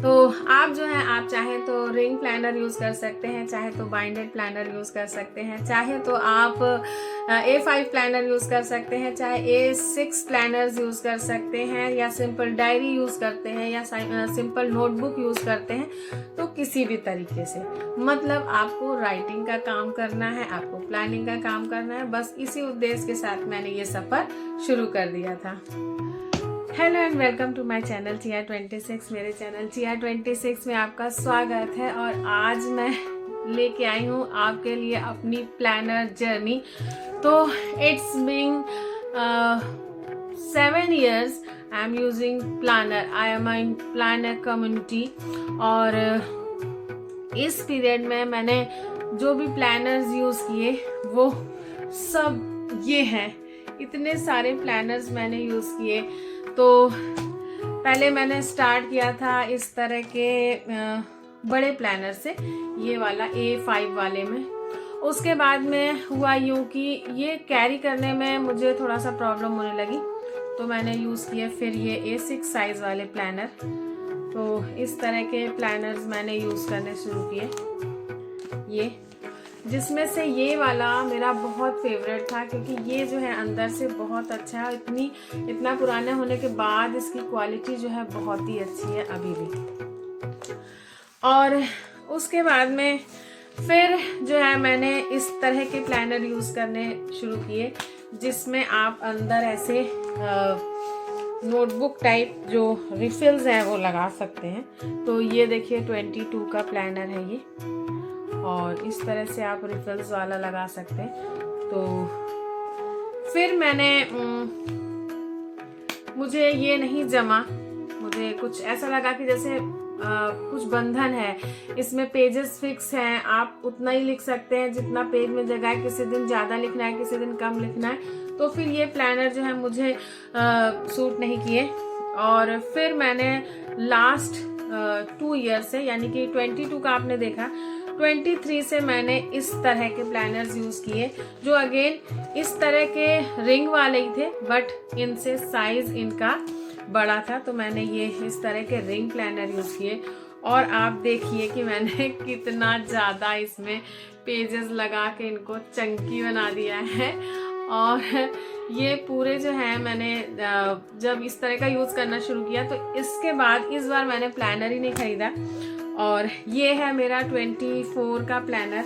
तो आप जो है आप चाहे तो रिंग प्लानर यूज़ कर सकते हैं, चाहे तो बाइंडेड प्लानर यूज़ कर सकते हैं, चाहे तो आप A5 प्लानर यूज़ कर सकते हैं, चाहे A6 प्लानर्स यूज़ कर सकते हैं, या सिंपल डायरी यूज़ करते हैं, या सिंपल नोटबुक यूज़ करते हैं। तो किसी भी तरीके से, मतलब आपको राइटिंग का काम करना है, आपको प्लानिंग का काम करना है, बस इसी उद्देश्य के साथ मैंने ये सफ़र शुरू कर दिया था। Hello and welcome to my channel TR26। मेरे चैनल TR26 में आपका स्वागत है। और आज मैं लेके आई हूँ आपके लिए अपनी प्लानर जर्नी। तो it's been 7 years I am using planner. I am in planner community. और इस पीरियड में मैंने जो भी प्लानर्स यूज़ किए वो सब ये हैं। इतने सारे प्लानर्स मैंने यूज़ किए। तो पहले मैंने स्टार्ट किया था इस तरह के बड़े प्लानर से, ये वाला A5 वाले में। उसके बाद में हुआ यूँ कि ये कैरी करने में मुझे थोड़ा सा प्रॉब्लम होने लगी, तो मैंने यूज़ किया फिर ये A6 साइज़ वाले प्लानर। तो इस तरह के प्लानर्स मैंने यूज़ करने शुरू किए, ये जिसमें से ये वाला मेरा बहुत फेवरेट था, क्योंकि ये जो है अंदर से बहुत अच्छा है। इतना पुराना होने के बाद इसकी क्वालिटी जो है बहुत ही अच्छी है अभी भी। और उसके बाद में फिर जो है मैंने इस तरह के प्लानर यूज़ करने शुरू किए, जिसमें आप अंदर ऐसे नोटबुक टाइप जो रिफिल्स हैं वो लगा सकते हैं। तो ये देखिए 22 का प्लानर है ये, और इस तरह से आप रिफिल्स वाला लगा सकते हैं। तो फिर मैंने मुझे ये नहीं जमा, मुझे कुछ ऐसा लगा कि जैसे कुछ बंधन है, इसमें पेजेस फिक्स हैं, आप उतना ही लिख सकते हैं जितना पेज में जगह है। किसी दिन ज़्यादा लिखना है, किसी दिन कम लिखना है। तो फिर ये प्लानर जो है मुझे सूट नहीं किए। और फिर मैंने लास्ट 2 ईयर से, यानी कि 22 का आपने देखा, 23 से मैंने इस तरह के प्लानर्स यूज़ किए, जो अगेन इस तरह के रिंग वाले ही थे, बट इनसे साइज़ इनका बड़ा था। तो मैंने ये इस तरह के रिंग प्लानर यूज़ किए। और आप देखिए कि मैंने कितना ज़्यादा इसमें पेजेस लगा के इनको चंकी बना दिया है। और ये पूरे जो है मैंने जब इस तरह का यूज़ करना शुरू किया, तो इसके बाद इस बार मैंने प्लानर ही नहीं ख़रीदा। और ये है मेरा 24 का प्लानर,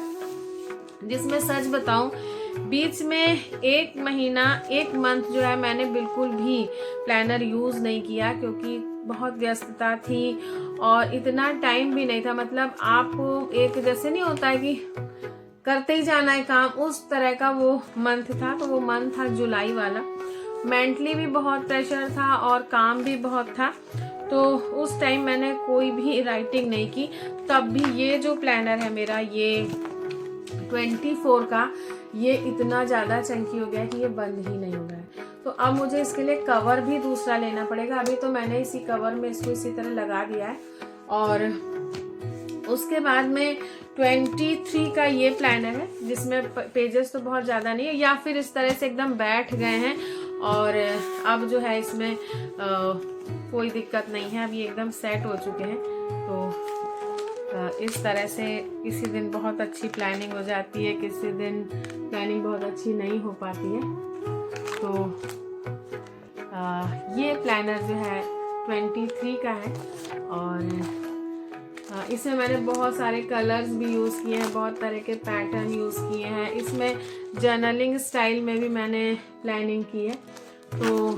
जिसमें सच बताऊं बीच में 1 मंथ जो है मैंने बिल्कुल भी प्लानर यूज़ नहीं किया, क्योंकि बहुत व्यस्तता थी और इतना टाइम भी नहीं था। मतलब आपको एक जैसे नहीं होता है कि करते ही जाना है काम, उस तरह का वो मंथ था। तो वो मंथ था जुलाई वाला। मेंटली भी बहुत प्रेशर था और काम भी बहुत था। तो उस टाइम मैंने कोई भी राइटिंग नहीं की। तब भी ये जो प्लानर है मेरा, ये 24 का, ये इतना ज़्यादा चंकी हो गया कि ये बंद ही नहीं हो रहा है। तो अब मुझे इसके लिए कवर भी दूसरा लेना पड़ेगा। अभी तो मैंने इसी कवर में इसको इसी तरह लगा दिया है। और उसके बाद में 23 का ये प्लानर है, जिसमें पेजेस तो बहुत ज़्यादा नहीं है, या फिर इस तरह से एकदम बैठ गए हैं। और अब जो है इसमें कोई दिक्कत नहीं है, अब ये एकदम सेट हो चुके हैं। तो इस तरह से किसी दिन बहुत अच्छी प्लानिंग हो जाती है, किसी दिन प्लानिंग बहुत अच्छी नहीं हो पाती है। तो ये प्लानर जो है 23 का है। और इसमें मैंने बहुत सारे कलर्स भी यूज़ किए हैं, बहुत तरह के पैटर्न यूज़ किए हैं। इसमें जर्नलिंग स्टाइल में भी मैंने प्लानिंग की है। तो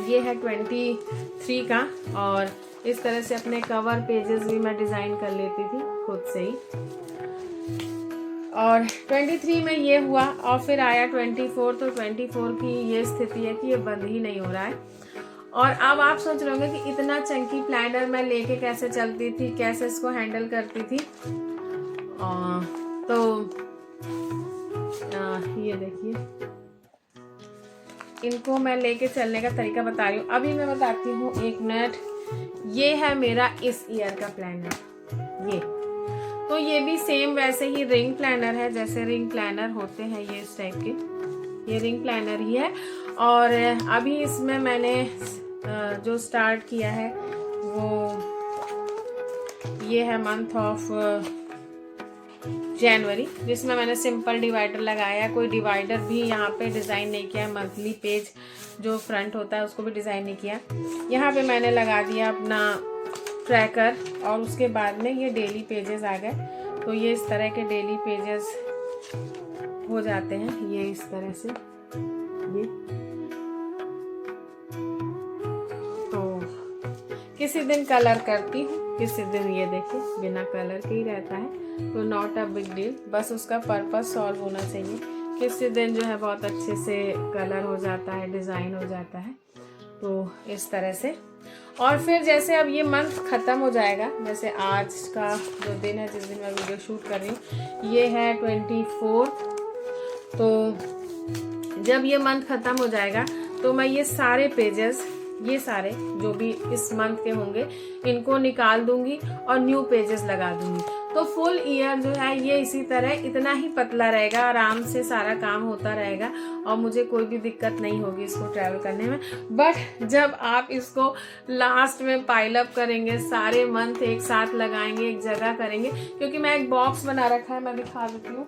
ये है 23 का। और इस तरह से अपने कवर पेजेस भी मैं डिज़ाइन कर लेती थी खुद से ही। और 23 में ये हुआ, और फिर आया 24। तो 24 की ये स्थिति है कि ये बंद ही नहीं हो रहा है। और अब आप सोच रहे होंगे कि इतना चंकी प्लानर मैं लेके कैसे चलती थी, कैसे इसको हैंडल करती थी। तो ये देखिए, इनको मैं लेके चलने का तरीका बता रही हूँ। अभी मैं बताती हूँ, 1 मिनट। ये है मेरा इस ईयर का प्लानर। ये तो ये भी सेम वैसे ही रिंग प्लानर है, जैसे रिंग प्लानर होते हैं ये इस टाइप के। ये रिंग प्लानर ही है। और अभी इसमें मैंने जो स्टार्ट किया है वो ये है मंथ ऑफ जनवरी, जिसमें मैंने सिंपल डिवाइडर लगाया है। कोई डिवाइडर भी यहाँ पे डिज़ाइन नहीं किया है। मंथली पेज जो फ्रंट होता है उसको भी डिज़ाइन नहीं किया। यहाँ पे मैंने लगा दिया अपना ट्रैकर, और उसके बाद में ये डेली पेजेस आ गए। तो ये इस तरह के डेली पेजेस हो जाते हैं, ये इस तरह से। ये तो किसी दिन कलर करती हूँ, किसी दिन ये देखिए बिना कलर के ही रहता है, तो नॉट अ बिग डील। बस उसका पर्पस सॉल्व होना चाहिए। किसी दिन जो है बहुत अच्छे से कलर हो जाता है, डिज़ाइन हो जाता है, तो इस तरह से। और फिर जैसे अब ये मंथ ख़त्म हो जाएगा, जैसे आज का जो दिन है जिस दिन मैं वीडियो शूट कर रही हूँ, ये है 24। तो जब ये मंथ ख़त्म हो जाएगा तो मैं ये सारे पेजेस, ये सारे जो भी इस मंथ के होंगे, इनको निकाल दूंगी और न्यू पेजेस लगा दूंगी। तो फुल ईयर जो है ये इसी तरह इतना ही पतला रहेगा, आराम से सारा काम होता रहेगा और मुझे कोई भी दिक्कत नहीं होगी इसको ट्रैवल करने में। बट जब आप इसको लास्ट में पाइल अप करेंगे, सारे मंथ एक साथ लगाएंगे, एक जगह करेंगे, क्योंकि मैं एक बॉक्स बना रखा है, मैं दिखा देती हूँ।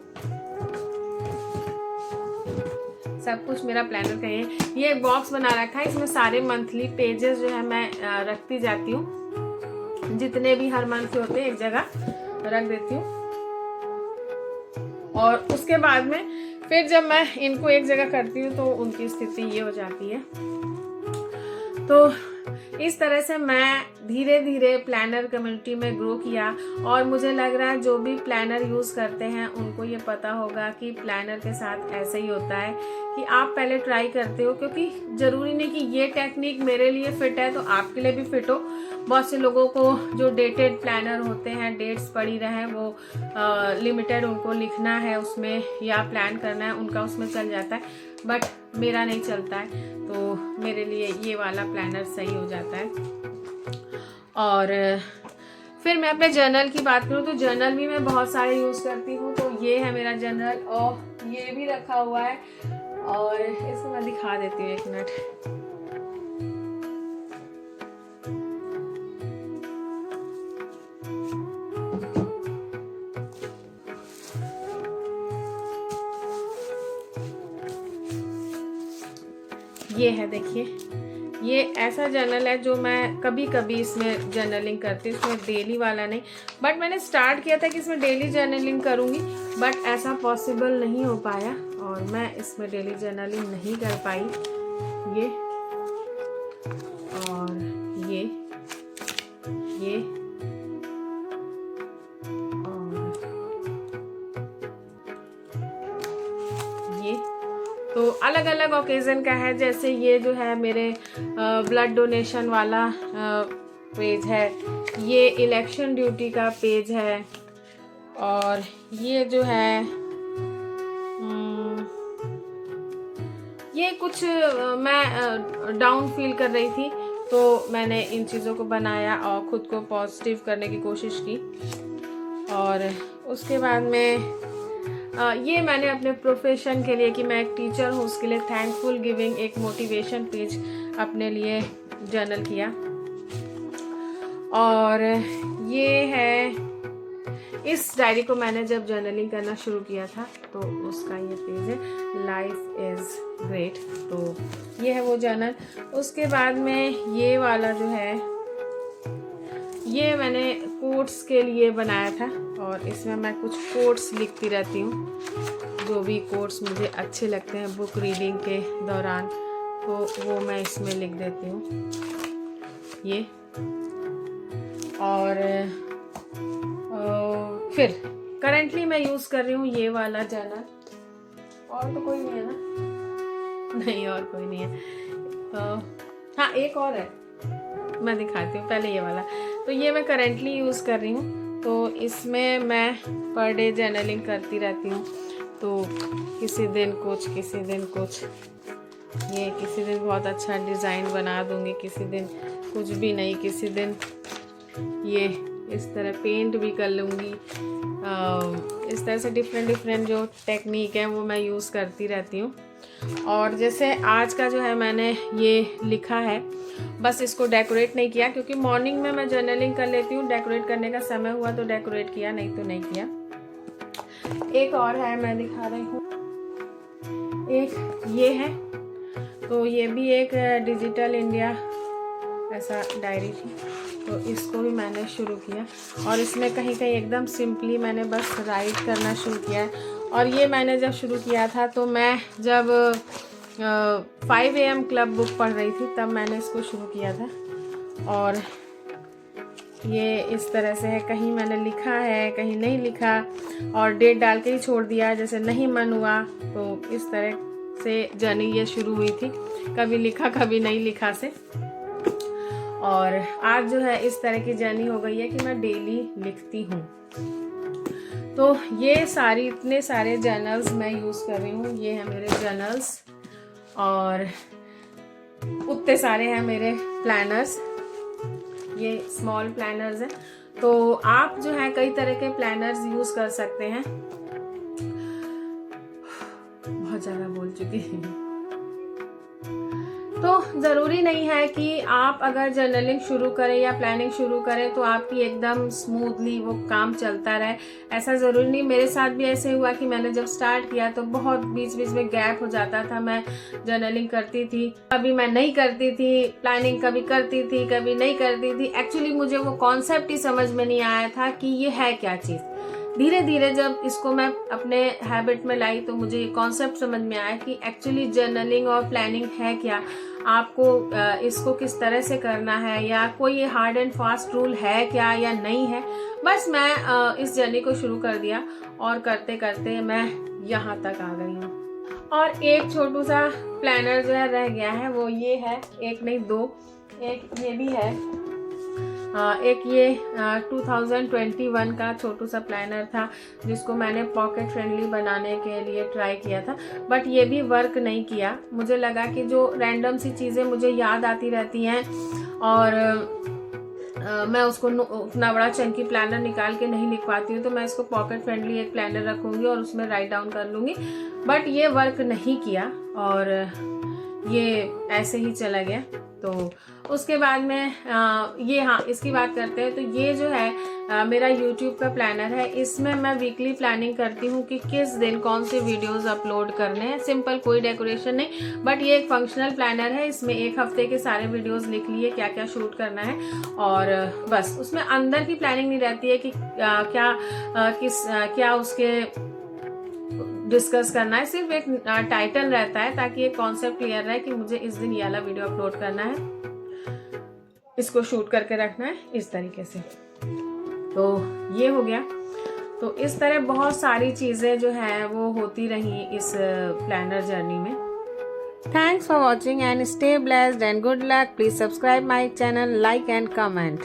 सब कुछ मेरा प्लानर का है। ये एक बॉक्स बना रखा है, इसमें सारे मंथली पेजेस जो है मैं रखती जाती हूँ। जितने भी हर मंथ के होते हैं एक जगह रख देती हूँ, और उसके बाद में फिर जब मैं इनको एक जगह करती हूँ तो उनकी स्थिति ये हो जाती है। तो इस तरह से मैं धीरे धीरे प्लानर कम्युनिटी में ग्रो किया, और मुझे लग रहा है जो भी प्लानर यूज़ करते हैं उनको ये पता होगा कि प्लानर के साथ ऐसे ही होता है कि आप पहले ट्राई करते हो, क्योंकि ज़रूरी नहीं कि ये टेक्निक मेरे लिए फ़िट है तो आपके लिए भी फिट हो। बहुत से लोगों को जो डेटेड प्लानर होते हैं, डेट्स पड़ी रहे, वो लिमिटेड उनको लिखना है उसमें या प्लान करना है, उनका उसमें चल जाता है, बट मेरा नहीं चलता है। तो मेरे लिए ये वाला प्लानर सही हो जाता है। और फिर मैं अपने जर्नल की बात करूँ तो जर्नल भी मैं बहुत सारे यूज़ करती हूँ। तो ये है मेरा जर्नल, और ये भी रखा हुआ है, और इसको मैं दिखा देती हूँ, एक मिनट। ये है, देखिए, ये ऐसा जर्नल है जो मैं कभी कभी इसमें जर्नलिंग करती हूँ, इसमें डेली वाला नहीं। बट मैंने स्टार्ट किया था कि इसमें डेली जर्नलिंग करूँगी, बट ऐसा पॉसिबल नहीं हो पाया और मैं इसमें डेली जर्नलिंग नहीं कर पाई। ये और ये और ये तो अलग अलग ओकेज़न का है। जैसे ये जो है मेरे ब्लड डोनेशन वाला पेज है, ये इलेक्शन ड्यूटी का पेज है, और ये जो है ये कुछ मैं डाउन फील कर रही थी तो मैंने इन चीज़ों को बनाया और ख़ुद को पॉजिटिव करने की कोशिश की। और उसके बाद में ये मैंने अपने प्रोफेशन के लिए कि मैं एक टीचर हूँ उसके लिए थैंकफुल गिविंग एक मोटिवेशन पेज अपने लिए जर्नल किया। और ये है, इस डायरी को मैंने जब जर्नलिंग करना शुरू किया था तो उसका ये पेज है, लाइफ इज़ ग्रेट। तो ये है वो जर्नल। उसके बाद में ये वाला जो है, ये मैंने कोट्स के लिए बनाया था, और इसमें मैं कुछ कोट्स लिखती रहती हूँ, जो भी कोट्स मुझे अच्छे लगते हैं बुक रीडिंग के दौरान, तो वो मैं इसमें लिख देती हूँ। ये और फिर करंटली मैं यूज़ कर रही हूँ ये वाला जर्नल। और तो कोई नहीं है ना? नहीं, और कोई नहीं है। हाँ, एक और है, मैं दिखाती हूँ। पहले ये वाला, तो ये मैं करंटली यूज़ कर रही हूँ। तो इसमें मैं पर डे जर्नलिंग करती रहती हूँ। तो किसी दिन कुछ, किसी दिन कुछ, ये किसी दिन बहुत अच्छा डिज़ाइन बना दूँगी, किसी दिन कुछ भी नहीं, किसी दिन ये इस तरह पेंट भी कर लूँगी। इस तरह से डिफरेंट जो टेक्निक है वो मैं यूज़ करती रहती हूँ। और जैसे आज का जो है मैंने ये लिखा है, बस इसको डेकोरेट नहीं किया क्योंकि मॉर्निंग में मैं जर्नलिंग कर लेती हूँ, डेकोरेट करने का समय हुआ तो डेकोरेट किया, नहीं तो नहीं किया। एक और है, मैं दिखा रही हूँ, एक ये है, तो ये भी एक डिजिटल इंडिया ऐसा डायरी थी, तो इसको भी मैंने शुरू किया और इसमें कहीं कहीं एकदम सिंपली मैंने बस राइट करना शुरू किया है। और ये मैंने जब शुरू किया था तो मैं जब 5 AM क्लब बुक पढ़ रही थी तब मैंने इसको शुरू किया था। और ये इस तरह से है, कहीं मैंने लिखा है कहीं नहीं लिखा और डेट डाल के ही छोड़ दिया, जैसे नहीं मन हुआ तो इस तरह से जर्नी ये शुरू हुई थी, कभी लिखा कभी नहीं लिखा से। और आज जो है इस तरह की जर्नी हो गई है कि मैं डेली लिखती हूँ। तो ये इतने सारे जर्नल्स मैं यूज़ कर रही हूँ, ये है मेरे जर्नल्स और उतने सारे हैं मेरे प्लानर्स, ये स्मॉल प्लानर्स हैं। तो आप जो है कई तरह के प्लानर्स यूज़ कर सकते हैं। बहुत ज़्यादा बोल चुकी हूँ। तो ज़रूरी नहीं है कि आप अगर जर्नलिंग शुरू करें या प्लानिंग शुरू करें तो आपकी एकदम स्मूथली वो काम चलता रहे, ऐसा ज़रूरी नहीं। मेरे साथ भी ऐसे हुआ कि मैंने जब स्टार्ट किया तो बहुत बीच बीच में गैप हो जाता था, मैं जर्नलिंग करती थी, कभी मैं नहीं करती थी, प्लानिंग कभी करती थी कभी नहीं करती थी। एक्चुअली मुझे वो कॉन्सेप्ट ही समझ में नहीं आया था कि ये है क्या चीज़। धीरे धीरे जब इसको मैं अपने हैबिट में लाई तो मुझे ये कॉन्सेप्ट समझ में आया कि एक्चुअली जर्नलिंग और प्लानिंग है क्या, आपको इसको किस तरह से करना है, या कोई ये हार्ड एंड फास्ट रूल है क्या या नहीं है। बस मैं इस जर्नी को शुरू कर दिया और करते करते मैं यहाँ तक आ गई हूँ। और एक छोटू सा प्लानर जो है रह गया है, वो ये है, एक नहीं दो, एक ये भी है, एक ये 2021 का छोटू सा प्लानर था जिसको मैंने पॉकेट फ्रेंडली बनाने के लिए ट्राई किया था, बट ये भी वर्क नहीं किया। मुझे लगा कि जो रैंडम सी चीज़ें मुझे याद आती रहती हैं और मैं उसको उतना बड़ा चंकी प्लानर निकाल के नहीं लिख पाती हूँ, तो मैं इसको पॉकेट फ्रेंडली एक प्लानर रखूँगी और उसमें राइट डाउन कर लूँगी, बट ये वर्क नहीं किया और ये ऐसे ही चला गया। तो उसके बाद में ये, हाँ इसकी बात करते हैं। तो ये जो है मेरा YouTube का प्लानर है, इसमें मैं वीकली प्लानिंग करती हूँ कि किस दिन कौन से वीडियोस अपलोड करने हैं। सिंपल, कोई डेकोरेशन नहीं, बट ये एक फंक्शनल प्लानर है। इसमें एक हफ्ते के सारे वीडियोस लिख लिए, क्या क्या शूट करना है, और बस उसमें अंदर की प्लानिंग नहीं रहती है कि क्या उसके डिस्कस करना है। सिर्फ एक टाइटल रहता है ताकि एक कॉन्सेप्ट क्लियर रहे कि मुझे इस दिन ये वाला वीडियो अपलोड करना है, इसको शूट करके रखना है, इस तरीके से। तो ये हो गया। तो इस तरह बहुत सारी चीज़ें जो है वो होती रही इस प्लानर जर्नी में। Thanks for watching and stay blessed and good luck. Please subscribe my channel, like and comment.